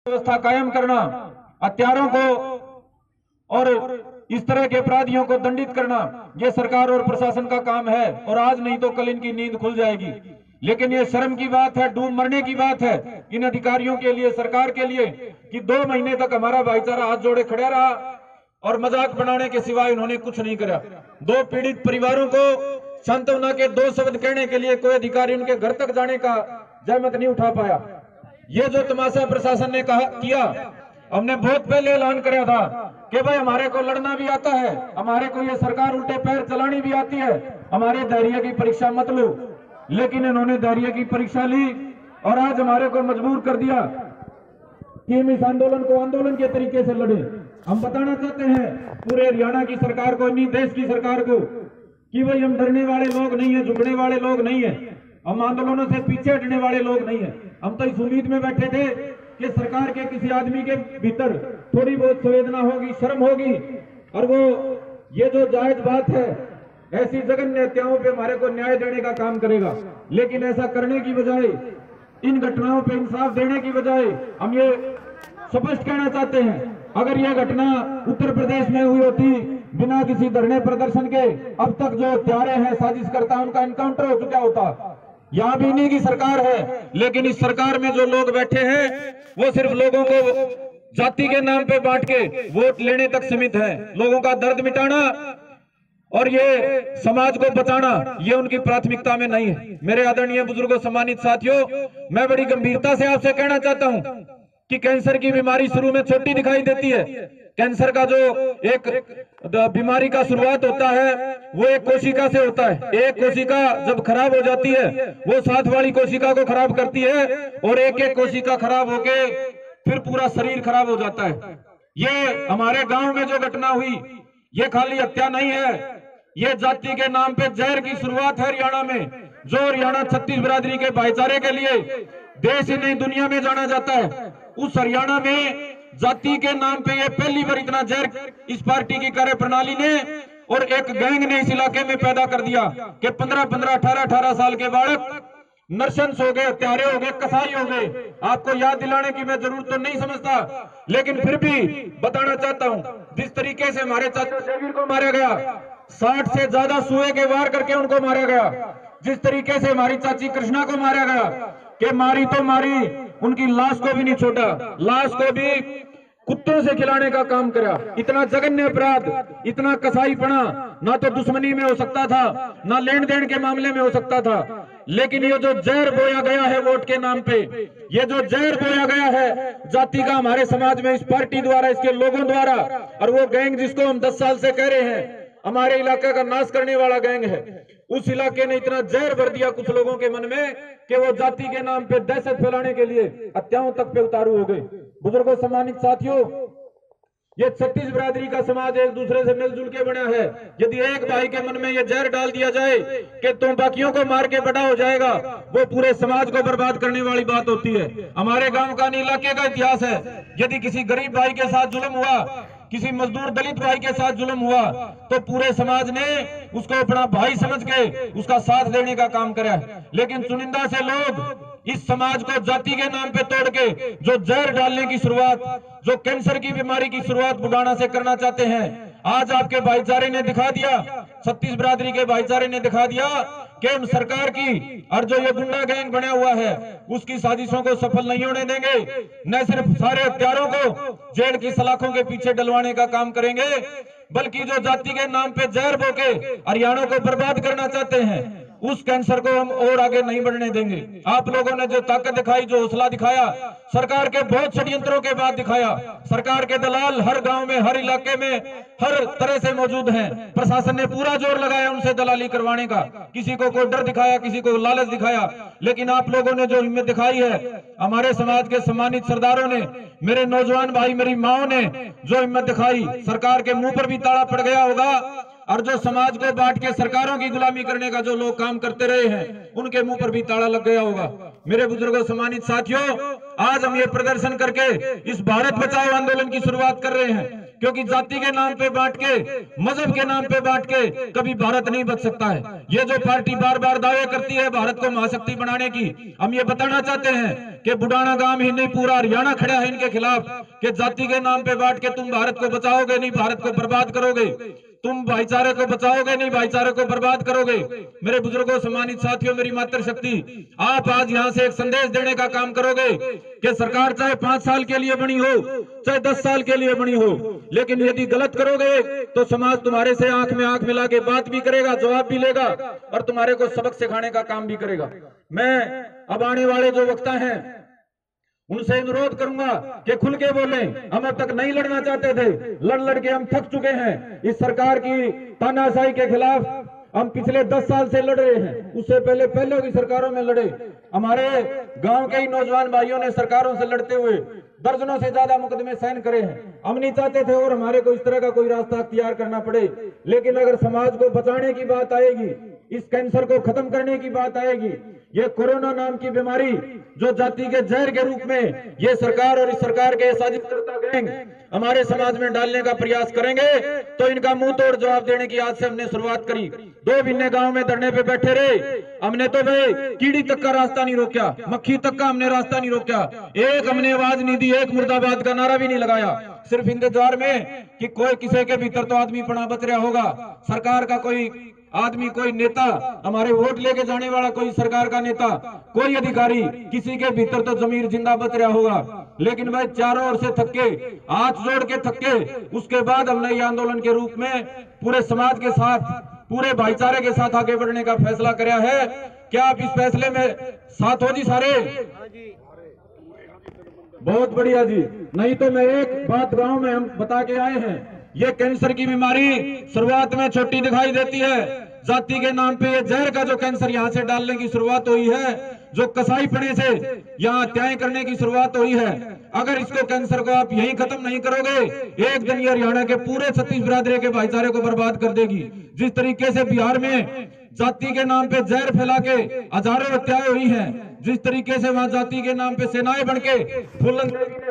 व्यवस्था कायम करना, हत्यारों को और इस तरह के अपराधियों को दंडित करना, यह सरकार और प्रशासन का काम है। और आज नहीं तो कल इनकी नींद खुल जाएगी। लेकिन ये शर्म की बात है, डूब मरने की बात है इन अधिकारियों के लिए, सरकार के लिए, कि 2 महीने तक हमारा भाईचारा हाथ जोड़े खड़ा रहा और मजाक बनाने के सिवाय इन्होंने कुछ नहीं करा। 2 पीड़ित परिवारों को सांत्वना के 2 शब्द कहने के लिए कोई अधिकारी उनके घर तक जाने का जहमत नहीं उठा पाया। ये जो तमाशा प्रशासन ने किया, हमने बहुत पहले ऐलान कराया था कि भाई हमारे को लड़ना भी आता है, हमारे को ये सरकार उल्टे पैर चलानी भी आती है, हमारे धैर्य की परीक्षा मत लो। लेकिन इन्होंने धैर्य की परीक्षा ली और आज हमारे को मजबूर कर दिया कि हम इस आंदोलन को आंदोलन के तरीके से लड़े। हम बताना चाहते हैं पूरे हरियाणा की सरकार को, नहीं देश की सरकार को, कि भाई हम डरने वाले लोग नहीं है, झुकने वाले लोग नहीं है, हम आंदोलनों से पीछे हटने वाले लोग नहीं है। हम तो इस उम्मीद में बैठे थे कि सरकार के किसी आदमी के भीतर थोड़ी बहुत संवेदना होगी, शर्म होगी, और वो ये जो जायज बात है, ऐसी जघन्य हत्याओं पे हमारे को न्याय देने का काम करेगा। लेकिन ऐसा करने की बजाय, इन घटनाओं पे इंसाफ देने की बजाय, हम ये स्पष्ट कहना चाहते हैं, अगर यह घटना उत्तर प्रदेश में हुई होती बिना किसी धरने प्रदर्शन के, अब तक जो हत्यारे हैं, साजिशकर्ता, उनका एनकाउंटर हो चुका होता। यहाँ भी इन्हीं की सरकार है, लेकिन इस सरकार में जो लोग बैठे हैं वो सिर्फ लोगों को जाति के नाम पे बांट के वोट लेने तक सीमित है। लोगों का दर्द मिटाना और ये समाज को बचाना, ये उनकी प्राथमिकता में नहीं है। मेरे आदरणीय बुजुर्गों, सम्मानित साथियों, मैं बड़ी गंभीरता से आपसे कहना चाहता हूं कि कैंसर की बीमारी शुरू में छोटी दिखाई देती है। कैंसर का जो एक बीमारी का शुरुआत होता है वो एक कोशिका से होता है। एक कोशिका जब खराब हो जाती है वो साथ वाली कोशिका को खराब करती है और एक एक कोशिका खराब होके फिर पूरा शरीर खराब हो जाता है। ये हमारे गांव में जो घटना हुई, ये खाली हत्या नहीं है, ये जाति के नाम पे जहर की शुरुआत है हरियाणा में, जो हरियाणा छत्तीस बिरादरी के भाईचारे के लिए देश ही नहीं दुनिया में जाना जाता है। उस हरियाणा में जाति के नाम पे ये पहली बार इतना जहर इस पार्टी की कार्यप्रणाली ने और एक गैंग ने इस इलाके में पैदा कर दिया कि 15-15, 18-18 साल के बालक नरशंस हो गए, हत्यारे हो गए, कसाई हो गए। आपको याद दिलाने की मैं जरूरत तो नहीं समझता, लेकिन फिर भी बताना चाहता हूं, जिस तरीके से हमारे चाचा जयवीर को मारा गया, 60 से ज्यादा सुए के वार करके उनको मारा गया, जिस तरीके से हमारी चाची कृष्णा को मारा गया कि मारी तो मारी, उनकी लाश को भी नहीं छोड़ा, लाश को भी कुत्तों से खिलाने का काम करा। इतना जघन्य अपराध, इतना कसाईपना ना तो दुश्मनी में हो सकता था, ना लेन देन के मामले में हो सकता था, लेकिन ये जो जहर बोया गया है वोट के नाम पे, ये जो जहर बोया गया है जाति का हमारे समाज में इस पार्टी द्वारा, इसके लोगों द्वारा, और वो गैंग जिसको हम 10 साल से कह रहे हैं हमारे इलाके का नाश करने वाला गैंग है, उस इलाके ने इतना जहर भर दिया कुछ लोगों के मन में कि वो जाति के नाम पे दहशत फैलाने के लिए हत्याओं तक पे उतारू हो गए। बुजुर्गों, सम्मानित साथियों, ये छत्तीस बिरादरी का समाज एक दूसरे से मिलजुल के बना है। यदि एक भाई के मन में ये जहर डाल दिया जाए कि तुम बाकियों को मार के बड़ा हो जाएगा, वो पूरे समाज को बर्बाद करने वाली बात होती है। हमारे गांव का इलाके का इतिहास है, यदि किसी गरीब भाई के साथ जुल्म हुआ, किसी मजदूर दलित भाई के साथ जुल्म हुआ, तो पूरे समाज ने उसको अपना भाई समझ के उसका साथ देने का काम करा। लेकिन चुनिंदा से लोग इस समाज को जाति के नाम पे तोड़ के जो जहर डालने की शुरुआत, जो कैंसर की बीमारी की शुरुआत बुढ़ाना से करना चाहते हैं, आज आपके भाईचारे ने दिखा दिया, छत्तीस बिरादरी के भाईचारे ने दिखा दिया कि हम सरकार की और जो ये गुंडा गैंग बना हुआ है उसकी साजिशों को सफल नहीं होने देंगे। न सिर्फ सारे हत्यारों को जेल की सलाखों के पीछे डलवाने का काम करेंगे, बल्कि जो जाति के नाम पे जहर बोके हरियाणा को बर्बाद करना चाहते हैं, उस कैंसर को हम और आगे नहीं बढ़ने देंगे। आप लोगों ने जो ताकत दिखाई, जो हौसला दिखाया, सरकार के बहुत षड्यंत्रों के बाद दिखाया। सरकार के दलाल हर गांव में, हर इलाके में, हर तरह से मौजूद हैं। प्रशासन ने पूरा जोर लगाया उनसे दलाली करवाने का, किसी को कोई डर दिखाया, किसी को लालच दिखाया, लेकिन आप लोगों ने जो हिम्मत दिखाई है, हमारे समाज के सम्मानित सरदारों ने, मेरे नौजवान भाई, मेरी माओ ने जो हिम्मत दिखाई, सरकार के मुंह पर भी ताला पड़ गया होगा, और जो समाज को बांट के सरकारों की गुलामी करने का जो लोग काम करते रहे हैं उनके मुंह पर भी ताला लग गया होगा। मेरे बुजुर्गों, सम्मानित साथियों, आज हम ये प्रदर्शन करके इस भारत बचाओ आंदोलन की शुरुआत कर रहे हैं। क्योंकि जाति के नाम पे बांट के, मजहब के नाम पे बांट के कभी भारत नहीं बच सकता है। ये जो पार्टी बार बार दावे करती है भारत को महाशक्ति बनाने की, हम ये बताना चाहते हैं कि बुढ़ाना गांव ही नहीं पूरा हरियाणा खड़ा है इनके खिलाफ कि जाति के नाम पे बांट के तुम भारत को बचाओगे नहीं, भारत को बर्बाद करोगे। तुम भाईचारे को बचाओगे नहीं, भाईचारे को बर्बाद करोगे। मेरे बुजुर्गों, सम्मानित साथियों, मेरी मातृशक्ति, आप आज यहाँ से एक संदेश देने का काम करोगे कि सरकार चाहे 5 साल के लिए बनी हो, चाहे 10 साल के लिए बनी हो, लेकिन यदि गलत करोगे तो समाज तुम्हारे से आंख में आंख मिला के बात भी करेगा, जवाब भी लेगा और तुम्हारे को सबक सिखाने का काम भी करेगा। मैं अब आने वाले जो वक्ता हैं उनसे अनुरोध करूंगा कि खुल के बोलें। हम अब तक नहीं लड़ना चाहते थे, लड़ लड़ के हम थक चुके हैं। इस सरकार की तानाशाही के खिलाफ हम पिछले 10 साल से लड़ रहे हैं, उससे पहले की सरकारों में लड़े। हमारे गांव के ही नौजवान भाइयों ने सरकारों से लड़ते हुए दर्जनों से ज्यादा मुकदमे सहन करे हैं। हम नहीं चाहते थे और हमारे को इस तरह का कोई रास्ता अख्तियार करना पड़े, लेकिन अगर समाज को बचाने की बात आएगी, इस कैंसर को खत्म करने की बात आएगी, ये कोरोना नाम की बीमारी जो जाति के जहर के रूप में ये सरकार और इस सरकार के साजिशकर्ता गैंग हमारे समाज में डालने का प्रयास करेंगे, तो इनका मुंह तोड़ जवाब देने की आज से हमने शुरुआत करी। 2 महीने गांव में धरने पे बैठे रहे, हमने तो भाई कीड़ी तक का रास्ता नहीं रोका, मक्खी तक का हमने रास्ता नहीं रोका, एक हमने आवाज नहीं दी, एक मुर्दाबाद का नारा भी नहीं लगाया, सिर्फ इंतजार में कि कोई किसी के भीतर तो आदमी पड़ा बच रहा होगा, सरकार का कोई आदमी, कोई नेता, हमारे वोट लेके जाने वाला कोई सरकार का नेता, कोई अधिकारी, किसी के भीतर तो जमीर जिंदा बच रहा होगा। लेकिन भाई चारों ओर से थके, हाथ जोड़ के थके, उसके बाद हमने ये आंदोलन के रूप में पूरे समाज के साथ, पूरे भाईचारे के साथ आगे बढ़ने का फैसला किया है। क्या आप इस फैसले में साथ हो जी सारे? बहुत बढ़िया जी। नहीं तो मैं एक बात गांव में हम बता के आए हैं, ये कैंसर की बीमारी शुरुआत में छोटी दिखाई देती है, जाति के नाम पे ये जहर का जो कैंसर यहाँ से डालने की शुरुआत हुई है, जो कसाई पने से यहाँ हत्याएं करने की शुरुआत हुई है, अगर इसको कैंसर को आप यहीं खत्म नहीं करोगे, एक दिन ये हरियाणा के पूरे छत्तीस बिरादरी के भाईचारे को बर्बाद कर देगी। जिस तरीके से बिहार में जाति के नाम पे जहर फैला के हजारों हत्याएं हुई हैं, जिस तरीके से वहां जाति के नाम पे सेनाएं बनके फुलन